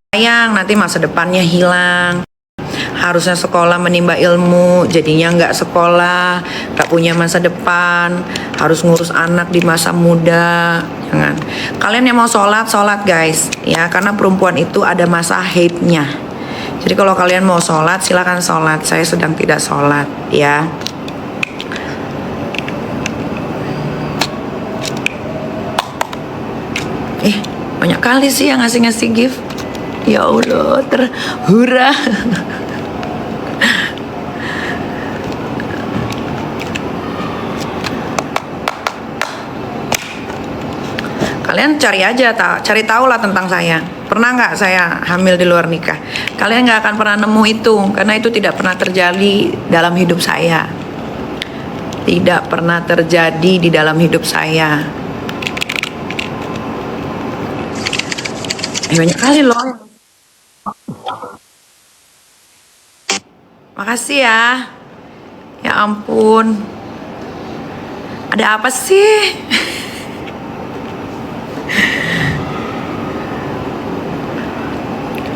sayang nanti masa depannya hilang. Harusnya sekolah menimba ilmu, jadinya nggak sekolah, nggak punya masa depan, harus ngurus anak di masa muda. Jangan. Kalian yang mau sholat, sholat guys, ya, karena perempuan itu ada masa haidnya. Jadi kalau kalian mau sholat, silakan sholat. Saya sedang tidak sholat, ya. Banyak kali sih yang ngasih-ngasih gift. Ya Allah, terhura. Kalian cari aja, cari tahu lah tentang saya. Pernah nggak saya hamil di luar nikah? Kalian nggak akan pernah nemu itu, karena itu tidak pernah terjadi dalam hidup saya. Tidak pernah terjadi di dalam hidup saya. Banyak kali loh. Makasih ya. Ya ampun. Ada apa sih?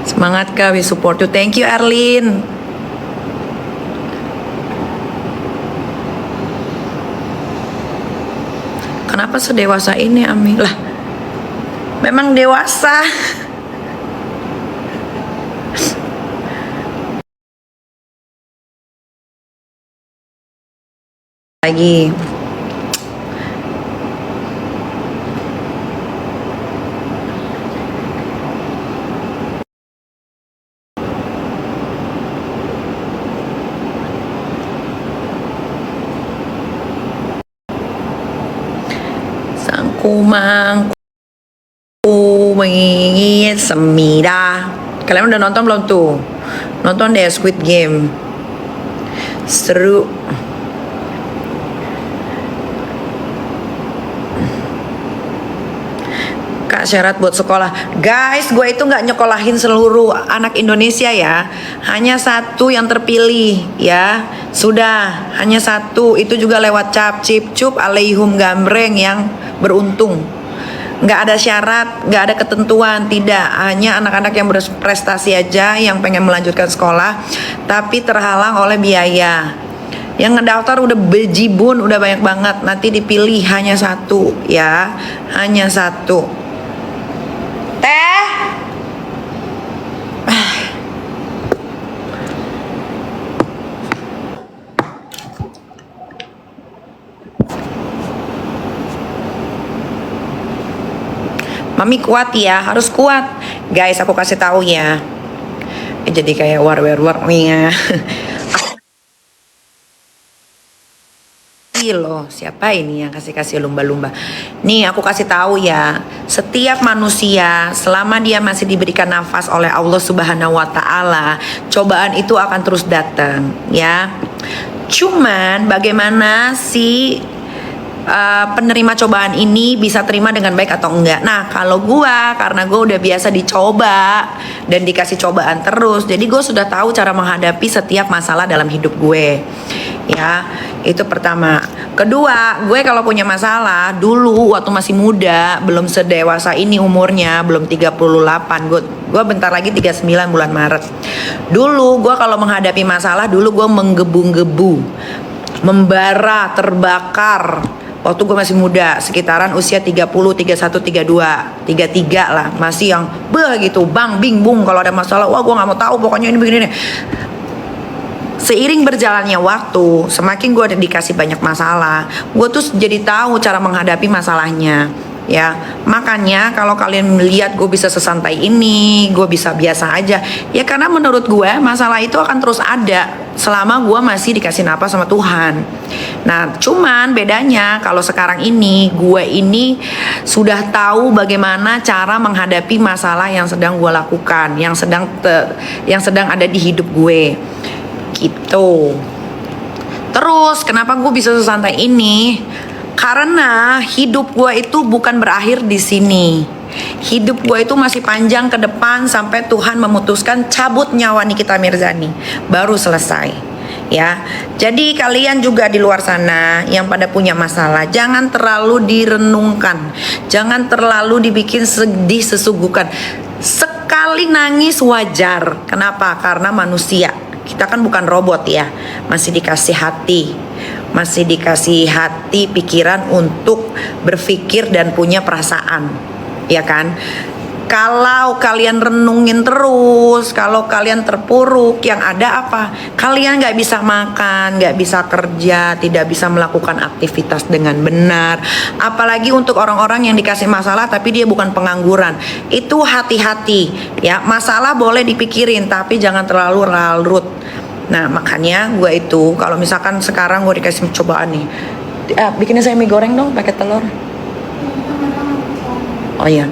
Semangat Kak, we support you. Thank you Erlin. Kenapa sedewasa ini Ami? Lah, memang dewasa. Lagi. Kumangku mengingin semida. Kalian udah nonton belum tuh? Nonton deh Squid Game. Seru. Kak syarat buat sekolah. Guys, gue itu nggak nyekolahin seluruh anak Indonesia ya. Hanya satu yang terpilih ya. Sudah, hanya satu. Itu juga lewat cap cip cup alaihum gambreng yang beruntung. Nggak ada syarat, nggak ada ketentuan, tidak. Hanya anak-anak yang berprestasi aja yang pengen melanjutkan sekolah tapi terhalang oleh biaya. Yang ngedaftar udah bejibun, udah banyak banget. Nanti dipilih hanya satu ya, hanya satu. Teh. Mami kuat ya, harus kuat. Guys, aku kasih tahu ya. Jadi kayak war ya. Loh, siapa ini yang kasih lumba-lumba? Nih, aku kasih tahu ya. Setiap manusia selama dia masih diberikan nafas oleh Allah Subhanahu wa taala, cobaan itu akan terus datang, ya. Cuman bagaimana si penerima cobaan ini bisa terima dengan baik atau enggak. Nah, kalau karena gue udah biasa dicoba dan dikasih cobaan terus, jadi gue sudah tahu cara menghadapi setiap masalah dalam hidup gue. Ya, itu pertama. Kedua, gue kalau punya masalah dulu waktu masih muda, belum sedewasa ini umurnya, belum 38. Gue bentar lagi 39 bulan Maret. Dulu gue kalau menghadapi masalah, dulu gue menggebu-gebu, membara, terbakar. Waktu gue masih muda, sekitaran usia 30, 31, 32, 33 lah. Masih yang begitu, bang, bing, bung. Kalau ada masalah, wah gue gak mau tahu, pokoknya ini begini nih. Seiring berjalannya waktu, semakin gue dikasih banyak masalah, gue tuh jadi tahu cara menghadapi masalahnya. Ya, makanya kalau kalian melihat gue bisa sesantai ini, gue bisa biasa aja, ya karena menurut gue masalah itu akan terus ada selama gue masih dikasih napas sama Tuhan. Nah, cuman bedanya kalau sekarang ini gue ini sudah tahu bagaimana cara menghadapi masalah yang sedang gue lakukan, yang sedang ada di hidup gue, gitu. Terus kenapa gue bisa sesantai ini? Karena hidup gue itu bukan berakhir di sini. Hidup gue itu masih panjang ke depan sampai Tuhan memutuskan cabut nyawa Nikita Mirzani, baru selesai. Ya, jadi kalian juga di luar sana yang pada punya masalah, jangan terlalu direnungkan, jangan terlalu dibikin sedih sesugukan. Sesekali nangis wajar. Kenapa? Karena manusia. Kita kan bukan robot ya. Masih dikasih hati. Masih dikasih hati, pikiran untuk berpikir dan punya perasaan. Ya kan? Kalau kalian renungin terus, kalau kalian terpuruk, yang ada apa? Kalian gak bisa makan, gak bisa kerja, tidak bisa melakukan aktivitas dengan benar. Apalagi untuk orang-orang yang dikasih masalah tapi dia bukan pengangguran. Itu hati-hati ya, masalah boleh dipikirin tapi jangan terlalu larut. Nah makanya gue itu, kalau misalkan sekarang gue dikasih cobaan nih, bikinnya saya mie goreng dong pakai telur. Oh iya,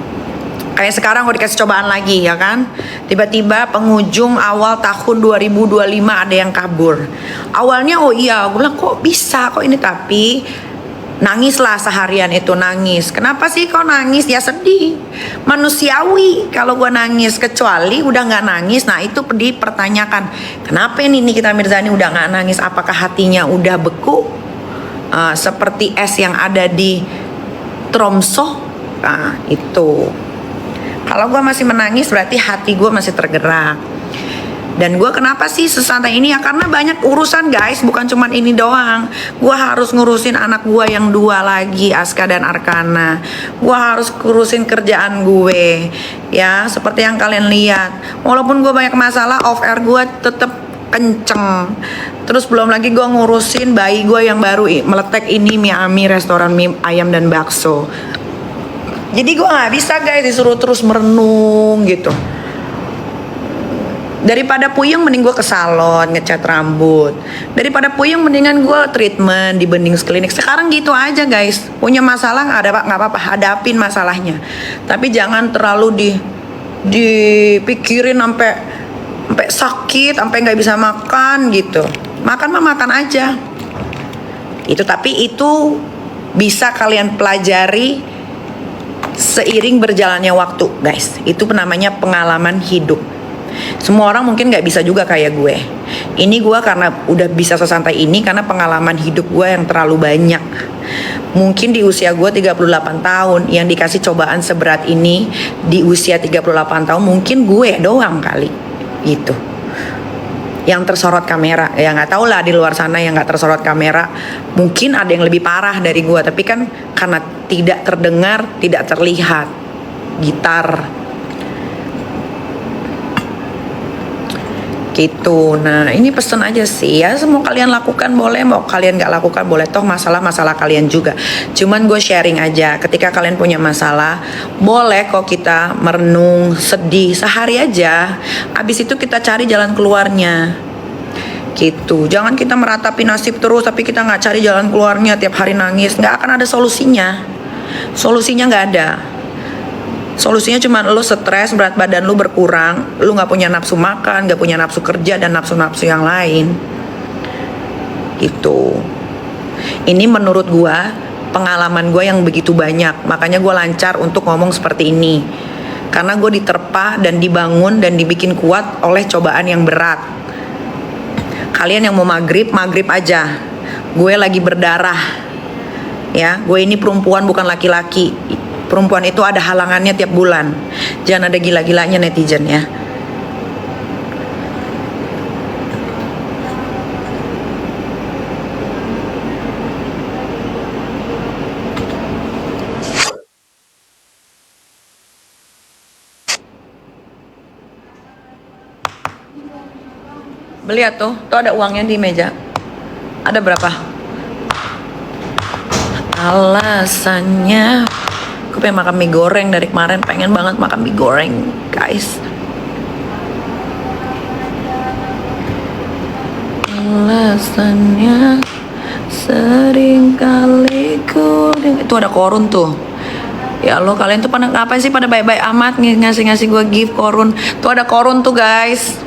kayak sekarang gue dikasih cobaan lagi ya kan. Tiba-tiba penghujung awal tahun 2025 ada yang kabur. Awalnya oh iya, gue bilang kok bisa kok ini, tapi nangislah seharian itu, nangis. Kenapa sih kok nangis? Ya sedih, manusiawi kalau gue nangis. Kecuali udah nggak nangis, nah itu dipertanyakan kenapa ini Nikita Mirzani udah nggak nangis, apakah hatinya udah beku seperti es yang ada di Tromso. Nah itu, kalau gue masih menangis berarti hati gue masih tergerak. Dan gue kenapa sih sesantai ini ya, karena banyak urusan guys, bukan cuman ini doang. Gue harus ngurusin anak gue yang 2 lagi, Aska dan Arkana. Gue harus ngurusin kerjaan gue ya, seperti yang kalian lihat. Walaupun gue banyak masalah, off air gue tetep kenceng. Terus belum lagi gue ngurusin bayi gue yang baru meletek ini, Miami, restoran mie ayam dan bakso. Jadi gue gak bisa guys disuruh terus merenung gitu. Daripada puyeng mending gue ke salon ngecat rambut. Daripada puyeng mendingan gue treatment di Benings Klinik. Sekarang gitu aja guys. Punya masalah nggak apa-apa, hadapin masalahnya. Tapi jangan terlalu dipikirin sampai sakit, sampai nggak bisa makan gitu. Makan mah makan aja. Tapi itu bisa kalian pelajari seiring berjalannya waktu guys. Itu namanya pengalaman hidup. Semua orang mungkin gak bisa juga kayak gue. Ini gue karena udah bisa sesantai ini karena pengalaman hidup gue yang terlalu banyak. Mungkin di usia gue 38 tahun yang dikasih cobaan seberat ini, di usia 38 tahun mungkin gue doang kali gitu yang tersorot kamera. Ya nggak tahu lah di luar sana yang nggak tersorot kamera, mungkin ada yang lebih parah dari gue, tapi kan karena tidak terdengar, tidak terlihat. Gitar gitu. Nah ini pesen aja sih ya, semua kalian lakukan boleh, mau kalian nggak lakukan boleh, toh masalah kalian juga. Cuman gue sharing aja, ketika kalian punya masalah boleh kok kita merenung, sedih sehari aja, abis itu kita cari jalan keluarnya gitu. Jangan kita meratapi nasib terus tapi kita nggak cari jalan keluarnya, tiap hari nangis, nggak akan ada solusinya. Solusinya nggak ada. Solusinya cuma lo stres, berat badan lo berkurang, lo gak punya nafsu makan, gak punya nafsu kerja, dan nafsu-nafsu yang lain gitu. Ini menurut gue, pengalaman gue yang begitu banyak, makanya gue lancar untuk ngomong seperti ini. Karena gue diterpa dan dibangun dan dibikin kuat oleh cobaan yang berat. Kalian yang mau maghrib aja. Gue lagi berdarah ya, gue ini perempuan bukan laki-laki. Perempuan itu ada halangannya tiap bulan. Jangan ada gila-gilanya netizen ya. Beli ya tuh ada uangnya di meja. Ada berapa? Alasannya aku pengen makan mie goreng dari kemarin, pengen banget makan mie goreng guys. Alasannya sering kali itu ada korun tuh. Ya Allah, kalian tuh pada ngapain sih pada baik-baik amat ngasih gue gift korun. Tuh ada korun tuh guys.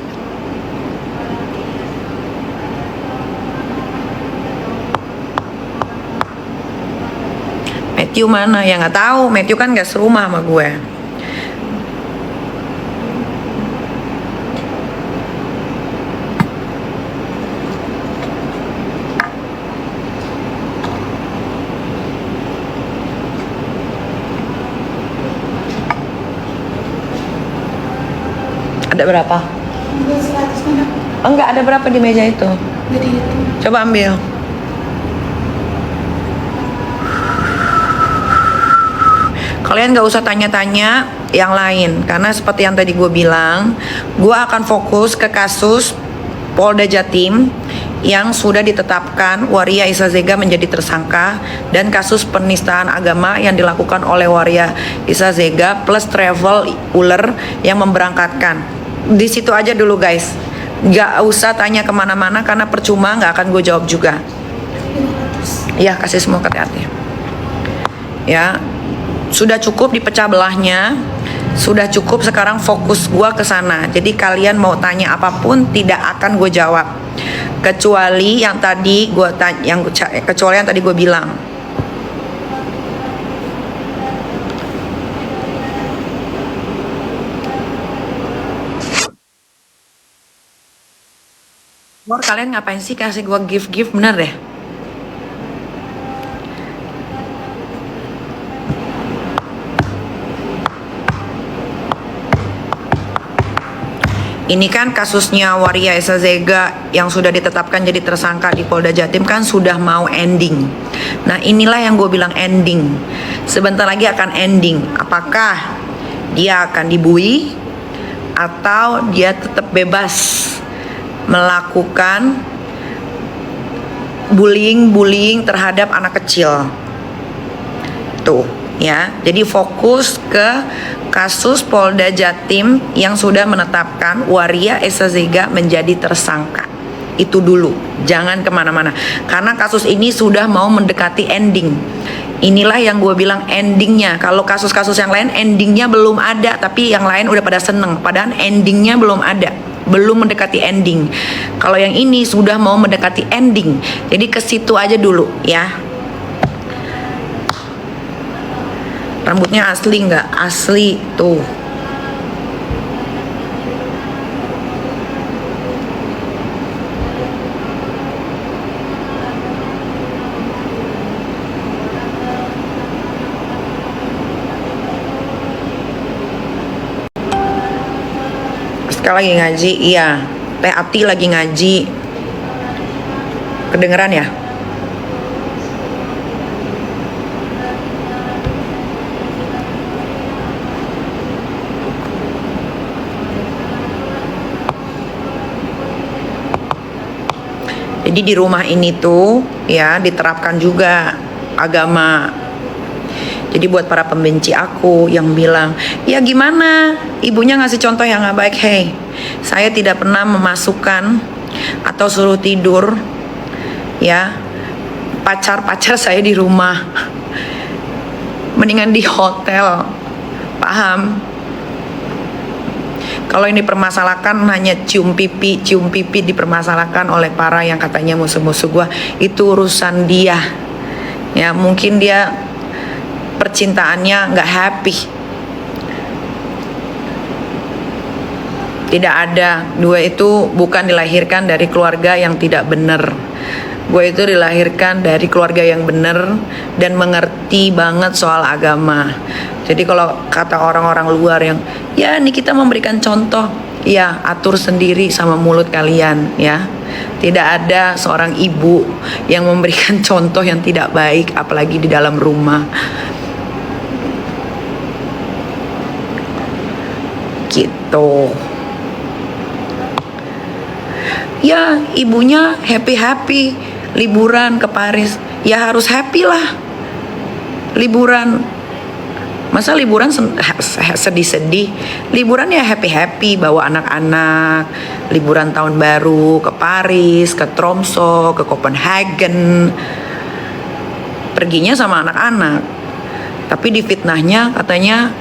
Matthew mana? Ya nggak tahu. Matthew kan nggak serumah sama gue. Ada berapa? Ambil 100 mana? Enggak, ada berapa di meja itu? Jadi itu. Coba ambil. Kalian gak usah tanya-tanya yang lain, karena seperti yang tadi gue bilang, gue akan fokus ke kasus Polda Jatim yang sudah ditetapkan Waria Isa Zega menjadi tersangka, dan kasus penistaan agama yang dilakukan oleh Waria Isa Zega plus travel uler yang memberangkatkan. Di situ aja dulu guys, gak usah tanya kemana-mana karena percuma, gak akan gue jawab juga. Ya, kasih semua ke hati. Ya, sudah cukup dipecah belahnya, sudah cukup, sekarang fokus gue ke sana. Jadi kalian mau tanya apapun tidak akan gue jawab, kecuali yang tadi gue kecuali yang tadi gue bilang. Kalian ngapain sih kasih gue gift bener deh. Ini kan kasusnya Waria Isa Zega yang sudah ditetapkan jadi tersangka di Polda Jatim kan sudah mau ending. Nah inilah yang gue bilang ending. Sebentar lagi akan ending. Apakah dia akan dibui atau dia tetap bebas melakukan bullying terhadap anak kecil. Tuh ya, jadi fokus ke kasus Polda Jatim yang sudah menetapkan Waria Isa Zega menjadi tersangka. Itu dulu, jangan kemana-mana, karena kasus ini sudah mau mendekati ending. Inilah yang gue bilang endingnya. Kalau kasus-kasus yang lain endingnya belum ada, tapi yang lain udah pada seneng, padahal endingnya belum ada, belum mendekati ending. Kalau yang ini sudah mau mendekati ending, jadi ke situ aja dulu ya. Rambutnya asli nggak? Asli tuh. Sekali lagi ngaji, iya. Teh Ati lagi ngaji. Kedengeran ya? Jadi di rumah ini tuh ya diterapkan juga agama. Jadi buat para pembenci aku yang bilang, ya gimana ibunya ngasih contoh yang gak baik. Hey, saya tidak pernah memasukkan atau suruh tidur ya pacar-pacar saya di rumah. Mendingan di hotel. Paham? Kalau ini dipermasalahkan hanya cium pipi dipermasalahkan oleh para yang katanya musuh-musuh gua, itu urusan dia. Ya, mungkin dia percintaannya nggak happy. Tidak ada, dua itu bukan dilahirkan dari keluarga yang tidak benar. Gue itu dilahirkan dari keluarga yang benar dan mengerti banget soal agama. Jadi kalau kata orang-orang luar yang, ya ini kita memberikan contoh, ya atur sendiri sama mulut kalian ya. Tidak ada seorang ibu yang memberikan contoh yang tidak baik, apalagi di dalam rumah. Gitu. Ya ibunya happy liburan ke Paris, ya harus happy lah liburan. Masa liburan sedih-sedih? Liburan ya happy bawa anak-anak, liburan tahun baru ke Paris, ke Tromso, ke Copenhagen, perginya sama anak-anak. Tapi difitnahnya katanya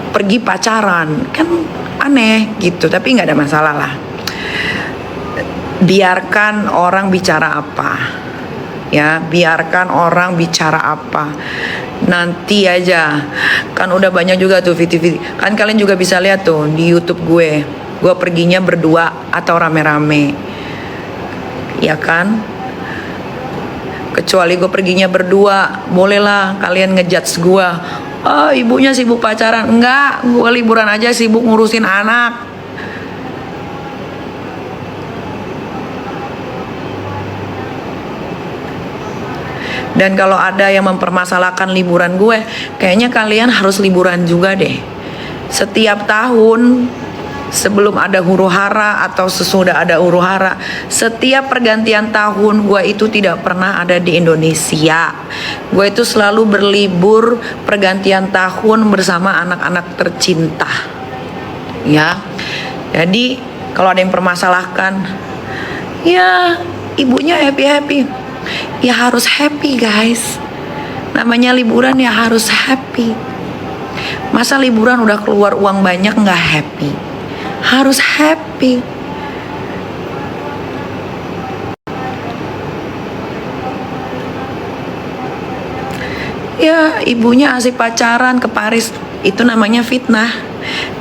pergi pacaran, kan aneh gitu. Tapi nggak ada masalah lah. Biarkan orang bicara apa, ya biarkan orang bicara apa. Nanti aja, kan udah banyak juga tuh video-video. Kan kalian juga bisa lihat tuh di YouTube gue perginya berdua atau rame-rame, ya kan? Kecuali gue perginya berdua, bolehlah kalian ngejudge gue. Oh ibunya sibuk pacaran. Enggak, gue liburan aja sibuk ngurusin anak. Dan kalau ada yang mempermasalahkan liburan gue, kayaknya kalian harus liburan juga deh. Setiap tahun sebelum ada huru hara atau sesudah ada huru hara, setiap pergantian tahun gue itu tidak pernah ada di Indonesia. Gue itu selalu berlibur pergantian tahun bersama anak-anak tercinta. Ya. Jadi kalau ada yang permasalahkan, ya ibunya happy-happy. Ya harus happy guys. Namanya liburan ya harus happy. Masa liburan udah keluar uang banyak nggak happy? Harus happy. Ya ibunya asik pacaran ke Paris, itu namanya fitnah.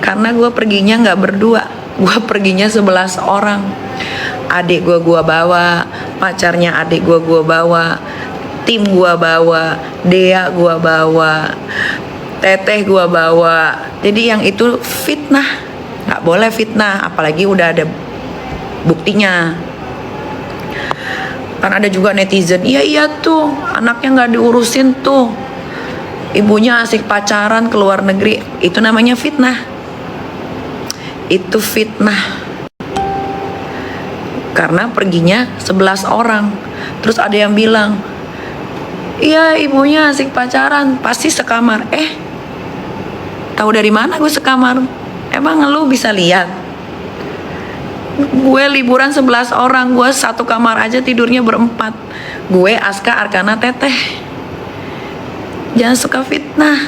Karena gue perginya nggak berdua, gue perginya 11 orang. Adik gue bawa, pacarnya adik gue bawa, tim gue bawa, Dea gue bawa, Teteh gue bawa. Jadi yang itu fitnah, nggak boleh fitnah, apalagi udah ada buktinya. Kan ada juga netizen, iya tuh anaknya nggak diurusin tuh, ibunya asik pacaran ke luar negeri, itu namanya fitnah. Itu fitnah. Karena perginya 11 orang. Terus ada yang bilang, iya ibunya asik pacaran, pasti sekamar. Tahu dari mana gue sekamar? Emang lu bisa lihat? Gue liburan 11 orang, gue satu kamar aja tidurnya berempat. Gue, Aska, Arkana, Teteh. Jangan suka fitnah.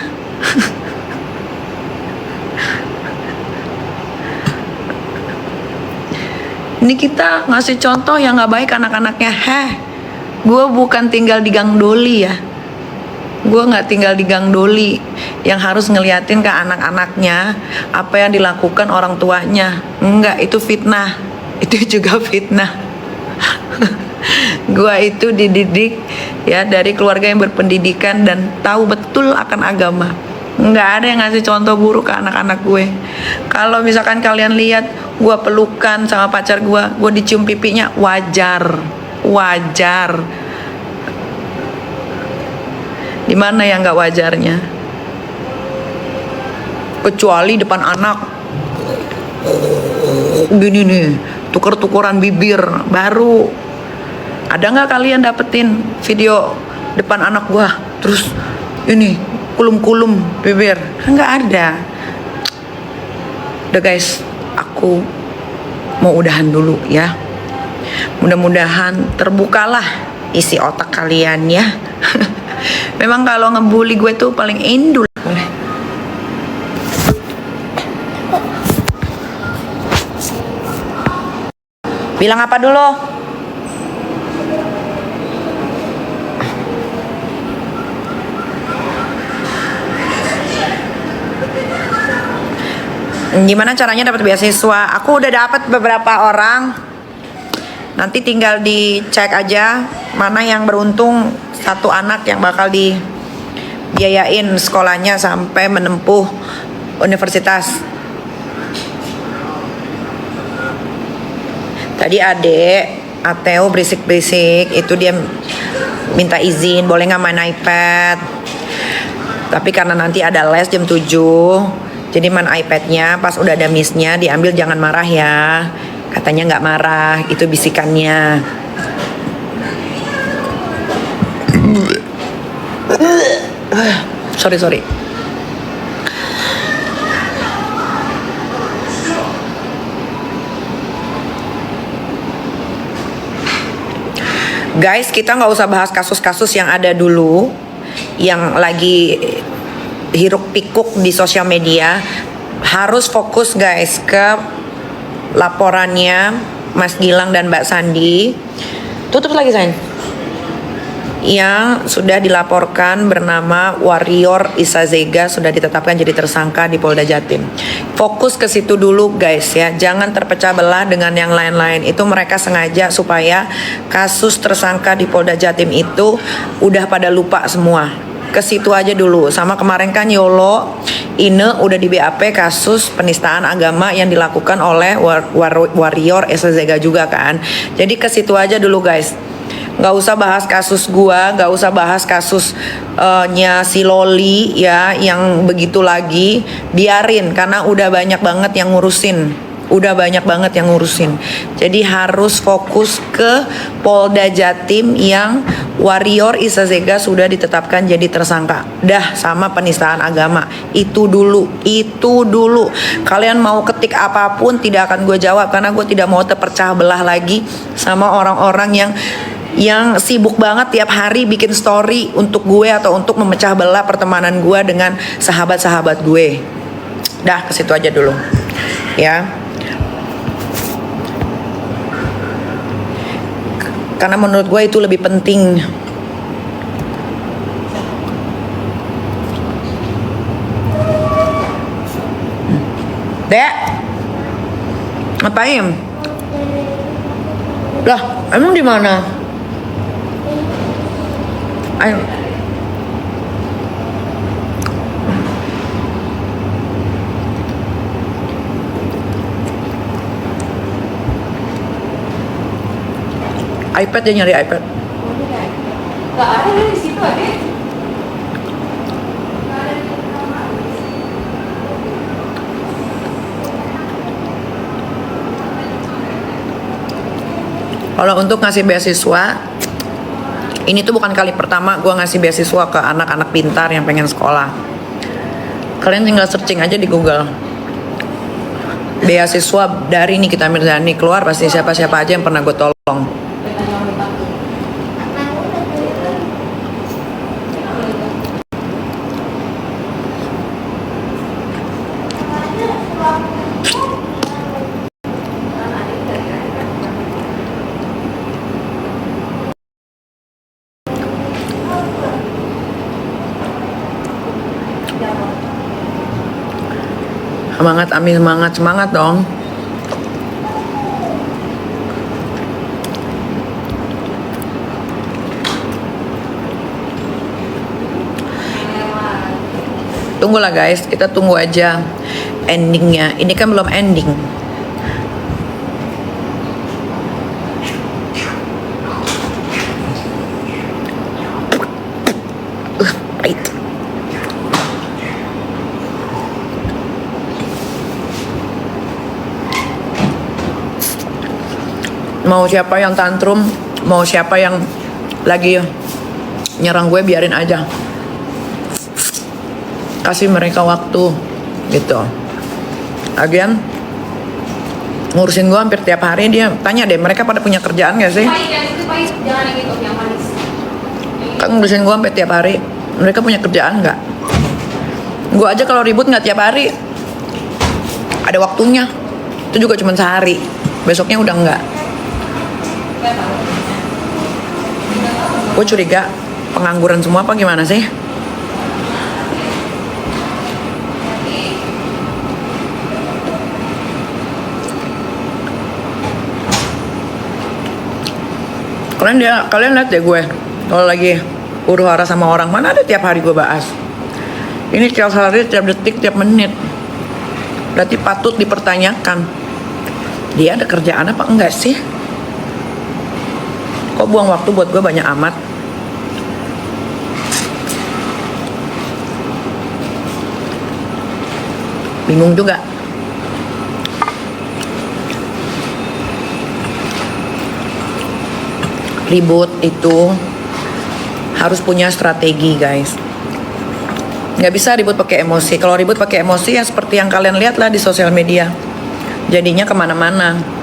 Ini kita ngasih contoh yang gak baik anak-anaknya. Gue bukan tinggal di Gang Doli ya. Gue gak tinggal di Gang Doli yang harus ngeliatin ke anak-anaknya apa yang dilakukan orang tuanya. Enggak, itu fitnah. Itu juga fitnah. Gue itu dididik ya dari keluarga yang berpendidikan dan tahu betul akan agama. Nggak ada yang ngasih contoh buruk ke anak-anak gue. Kalau misalkan kalian lihat gue pelukan sama pacar gue dicium pipinya, wajar. Dimana yang nggak wajarnya? Kecuali depan anak gini nih, tuker-tukeran bibir baru. Ada nggak kalian dapetin video depan anak gue terus ini kulum-kulum bibir? Nggak ada. Udah guys, aku mau udahan dulu ya. Mudah-mudahan terbukalah isi otak kalian ya. Memang kalau ngebully gue tuh paling endul. Boleh. Bilang apa dulu? Gimana caranya dapat beasiswa? Aku udah dapat beberapa orang. Nanti tinggal dicek aja mana yang beruntung, satu anak yang bakal dibiayain sekolahnya sampai menempuh universitas. Tadi adek Ateo berisik-berisik, itu dia minta izin boleh nggak main iPad. Tapi karena nanti ada les jam 7, jadi main iPadnya pas udah ada missnya diambil, jangan marah ya. Katanya nggak marah, itu bisikannya. Sorry. Guys, kita nggak usah bahas kasus-kasus yang ada dulu, yang lagi hiruk pikuk di sosial media. Harus fokus guys ke laporannya Mas Gilang dan Mbak Sandi. Tutup lagi sayang. Yang sudah dilaporkan bernama Warrior Isazega sudah ditetapkan jadi tersangka di Polda Jatim. Fokus ke situ dulu guys ya, jangan terpecah belah dengan yang lain-lain. Itu mereka sengaja supaya kasus tersangka di Polda Jatim itu udah pada lupa semua. Ke situ aja dulu. Sama kemarin kan Yolo Ine udah di BAP kasus penistaan agama yang dilakukan oleh Warrior Isazega juga kan. Jadi ke situ aja dulu guys. Nggak usah bahas kasus gua, nggak usah bahas kasusnya si Loli ya, yang begitu lagi. Biarin, karena udah banyak banget yang ngurusin. Udah banyak banget yang ngurusin. Jadi harus fokus ke Polda Jatim yang Warrior Isa Zega sudah ditetapkan jadi tersangka. Dah, sama penistaan agama. Itu dulu, itu dulu. Kalian mau ketik apapun tidak akan gue jawab, karena gue tidak mau terpecah belah lagi sama orang-orang yang sibuk banget tiap hari bikin story untuk gue atau untuk memecah belah pertemanan gue dengan sahabat-sahabat gue. Dah, ke situ aja dulu. Ya. Karena menurut gue itu lebih penting. Dek, ngapain? Lah, emang di mana? Ayo. iPad, dia nyari iPad. Gak ada di situ ada. Kalau untuk ngasih beasiswa, ini tuh bukan kali pertama gue ngasih beasiswa ke anak-anak pintar yang pengen sekolah. Kalian tinggal searching aja di Google. Beasiswa dari Nikita Mirzani, keluar pasti siapa-siapa aja yang pernah gue tolong. Semangat, Amin, semangat dong. Tunggulah guys, kita tunggu aja endingnya. Ini kan belum ending. Pahit. Mau siapa yang tantrum, mau siapa yang lagi nyerang gue, biarin aja. Kasih mereka waktu gitu. Lagian ngurusin gue hampir tiap hari. Dia tanya deh, mereka pada punya kerjaan gak sih? Pahit, yang itu pahit. Jangan yang itu, yang manis. Kan ngurusin gue hampir tiap hari. Mereka punya kerjaan nggak? Gue aja kalau ribut nggak tiap hari, ada waktunya. Itu juga cuma sehari, besoknya udah nggak. Gue curiga pengangguran semua apa gimana sih? Kalian lihat deh gue kalau lagi huru-hara sama orang, mana ada tiap hari gue bahas. Ini tiap hari, tiap detik, tiap menit. Berarti patut dipertanyakan, dia ada kerjaan apa enggak sih? Kok buang waktu buat gue banyak amat? Bingung juga. Ribut itu harus punya strategi guys. Nggak bisa ribut pakai emosi. Kalau ribut pakai emosi ya seperti yang kalian lihat lah di sosial media, jadinya kemana-mana.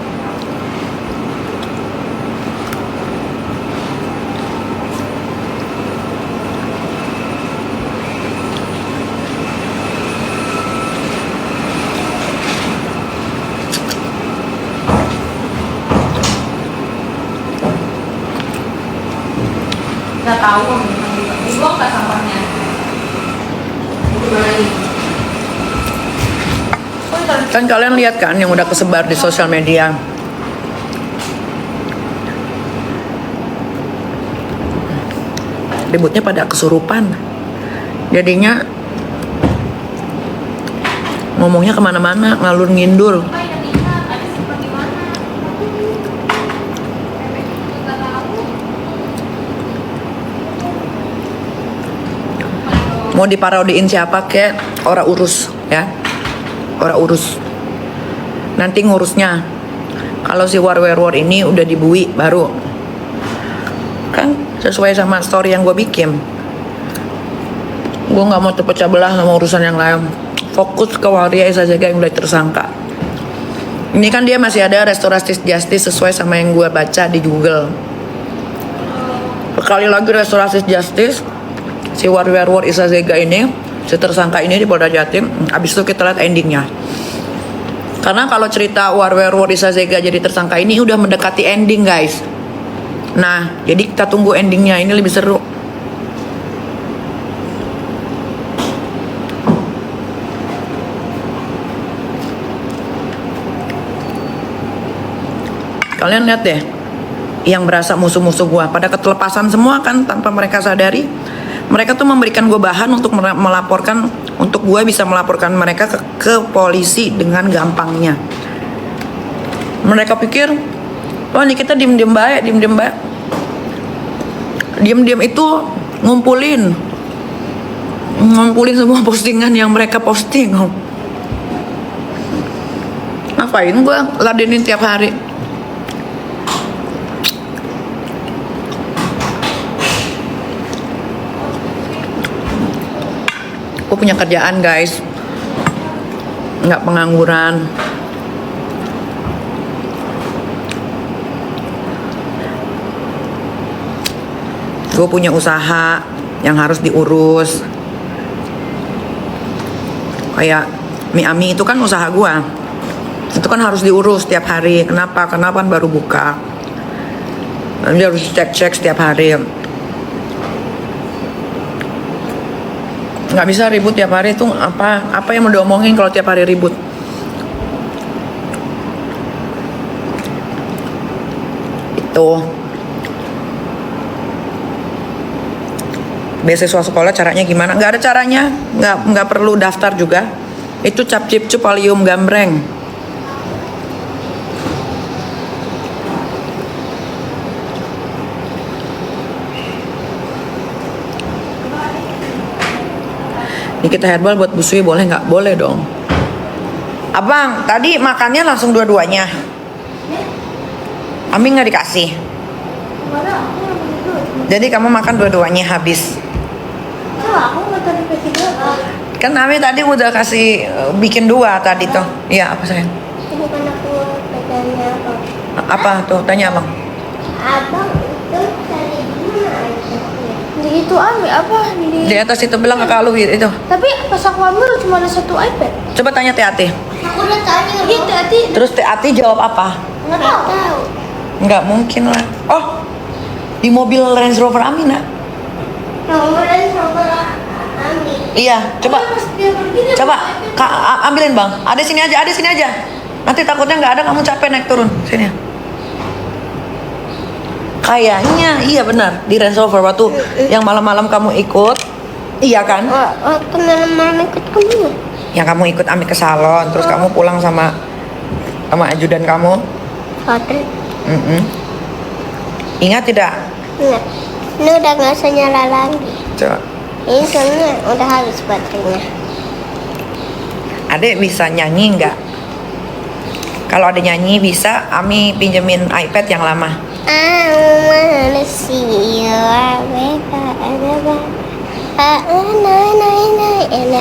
Nggak tahu, dibuang nggak sampahnya? Gimana ini? Kan kalian lihat kan yang udah kesebar di sosial media. Ributnya pada kesurupan. Jadinya ngomongnya kemana-mana, ngalur ngidul. Apa yang lihat? Ada seperti mana? Nggak tahu. Mau diparodiin siapa kek, ora urus ya. Ora urus. Nanti ngurusnya. Kalau si war ini udah dibui baru. Kan sesuai sama story yang gue bikin. Gue nggak mau terpecah belah sama urusan yang lain. Fokus ke Waria Isa Zega yang udah tersangka. Ini kan dia masih ada restoratif justice sesuai sama yang gue baca di Google. Sekali lagi restoratif justice si war Isa Zega ini, si tersangka ini di Polda Jatim. Abis itu kita lihat endingnya. Karena kalau cerita war Isa Zega jadi tersangka ini udah mendekati ending guys. Nah, jadi kita tunggu endingnya, ini lebih seru. Kalian lihat deh, yang berasa musuh-musuh gua pada ketelepasan semua kan tanpa mereka sadari. Mereka tuh memberikan gue bahan untuk melaporkan, untuk gue bisa melaporkan mereka ke polisi dengan gampangnya. Mereka pikir, wah nih kita diem-diem baik. Diem-diem itu ngumpulin semua postingan yang mereka posting. Ngapain gue ladenin tiap hari? Gue punya kerjaan guys, nggak pengangguran. Gue punya usaha yang harus diurus. Kayak mie Ami itu kan usaha gue, itu kan harus diurus setiap hari. Kenapa? Karena kan baru buka, nanti harus cek setiap hari. Nggak bisa ribut tiap hari tuh, apa yang mau diomongin kalau tiap hari ribut. Itu beasiswa sekolah caranya gimana? Nggak ada caranya, nggak perlu daftar juga. Itu cap cip cup alium gambreng. Ini kita herbal buat busui boleh nggak? Boleh dong. Abang, tadi makannya langsung dua-duanya. Ami nggak dikasih. Jadi kamu makan dua-duanya habis. Aku nggak tadi kasih dua. Kan Ami tadi udah kasih bikin dua tadi tuh. Iya apa sayang? Bukan aku tanya apa. Apa tuh? Tanya abang. Abang itu cari di mana aja? Di itu ambil apa Di atas itu bilang kakak lu itu. Tapi pas aku ambil cuma ada satu iPad. Coba tanya Teh Ati. Aku udah tanya. Iya tadi. Terus Teh Ati jawab apa? Nggak tahu. Nggak mungkin lah. Oh, di mobil Range Rover Ami nak? Nomornya nomor ambil. Iya, coba. Pas dia pergi dia Coba, bawa iPad. ambilin bang. Ada sini aja. Nanti takutnya nggak ada, kamu capek naik turun. Sini. Kayaknya iya benar di Range Rover waktu yang malam-malam kamu ikut, iya kan? Waktu malam-malam ikut kamu. Yang kamu ikut Ami ke salon, terus kamu pulang sama ajudan kamu. Hotel. Ingat tidak? Enggak. Ini udah nggak usah nyala lagi. Coba. Ini soalnya udah habis baterainya. Adek bisa nyanyi nggak? Kalau ada nyanyi bisa, Ami pinjemin iPad yang lama. I wanna see your makeup and I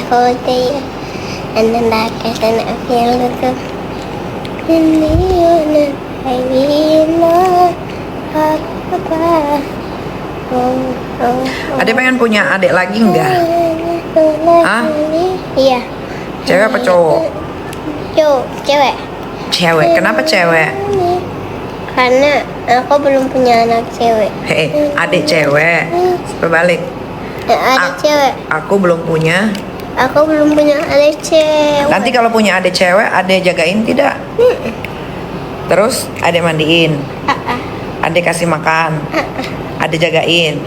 hold you and then like and I feel good and you baby know apa. Adek pengen punya adik lagi nggak? Hah? Iya. Cewek apa cowok? Cewek. Cewek. Kenapa cewek? Karena aku belum punya anak cewek. Hei, adik cewek. Berbalik. Ada cewek. Aku belum punya. Aku belum punya adik cewek. Nanti kalau punya adik cewek, adek jagain tidak? Terus adek mandiin, adek kasih makan, adek jagain.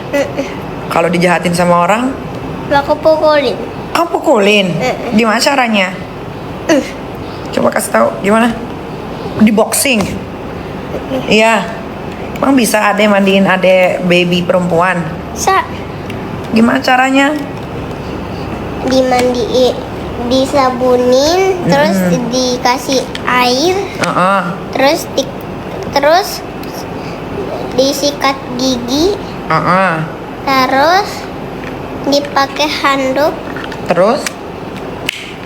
Kalau dijahatin sama orang, Aku pukulin. kamu pukulin. Gimana caranya? Coba kasih tahu gimana? Di boxing. Iya. Emang bisa adek mandiin adek baby perempuan? Sa, Gimana caranya? disabunin, terus dikasih air, terus disikat gigi, terus dipakai handuk,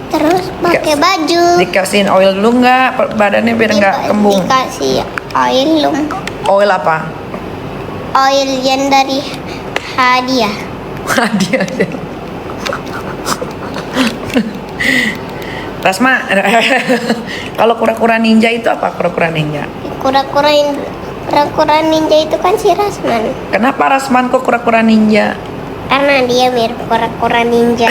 Terus pakai baju. dikasihin oil dulu nggak badannya biar nggak kembung? Dikasih oil, Oil apa? oil yang dari hadiah. Hadiah. Rasma, kalau kura-kura ninja itu apa? Kura-kura ninja. Kura-kura ninja itu kan si Rasman, Kenapa Rasman kok kura-kura ninja? karena dia mirip kura-kura ninja.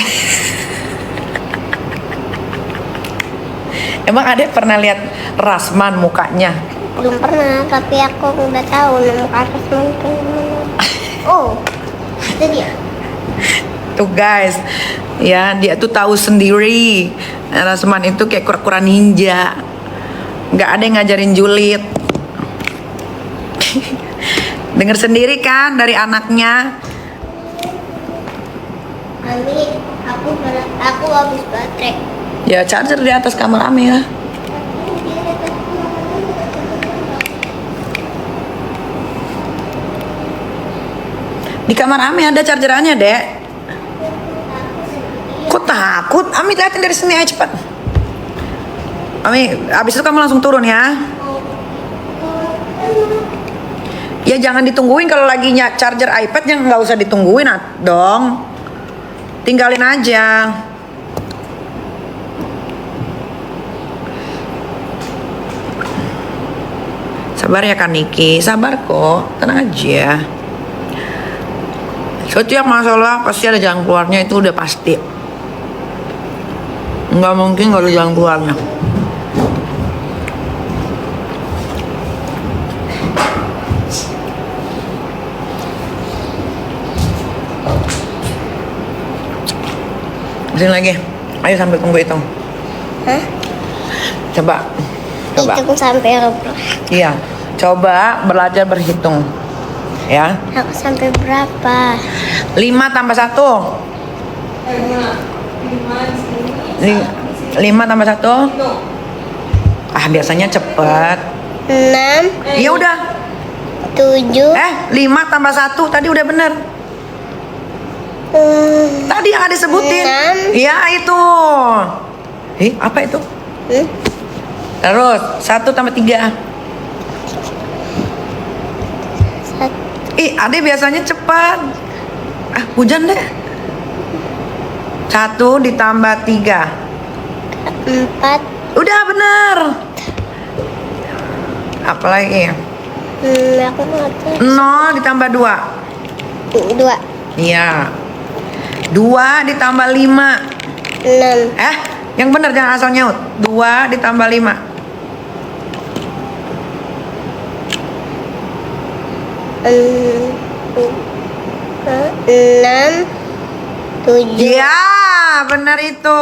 Emang Adek pernah lihat Rasman mukanya? Belum pernah, tapi aku udah tahu nama Rasman itu gimana. Oh, itu dia. Tuh guys, ya dia tuh tahu sendiri. Rasman itu kayak kura-kura ninja. Nggak ada yang ngajarin julid. Dengar sendiri kan dari anaknya. Ami, aku habis baterai. Ya charger di atas kamar Ami lah. Di kamar Ami ada chargerannya, Dek. Kok takut? Ami liatin dari sini aja cepat. Ami, abis itu kamu langsung turun ya. Ya jangan ditungguin kalau lagi charger iPad yang nggak usah ditungguin dong. Tinggalin aja. Sabar ya Kak Niki, sabar kok, tenang aja. Setiap masalah pasti ada jalan keluarnya, itu udah pasti. Nggak mungkin nggak ada jalan keluarnya. Sini lagi, ayo sambil tunggu hitung. Hah? Coba. Hitung sampai berapa? Iya, coba belajar berhitung. Ya. Aku sampai berapa? 5 tambah 1. 5 tambah 1. Biasanya cepet. 6, Ya udah. 7, 5 tambah 1 tadi udah bener. Tadi yang ada sebutin. 6. Iya itu. Apa itu? Terus 1 tambah 3. Ade biasanya cepat. Hujan deh. 1 ditambah 3. 4. Udah bener. Apalagi? Aku nggak tahu. 0 ditambah 2. 2, Iya. 2 ditambah 5. 6. Yang bener jangan asal nyaut. 2 ditambah 5. 6, 7. Ya, benar itu.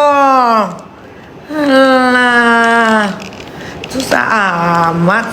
Alah, susah amat.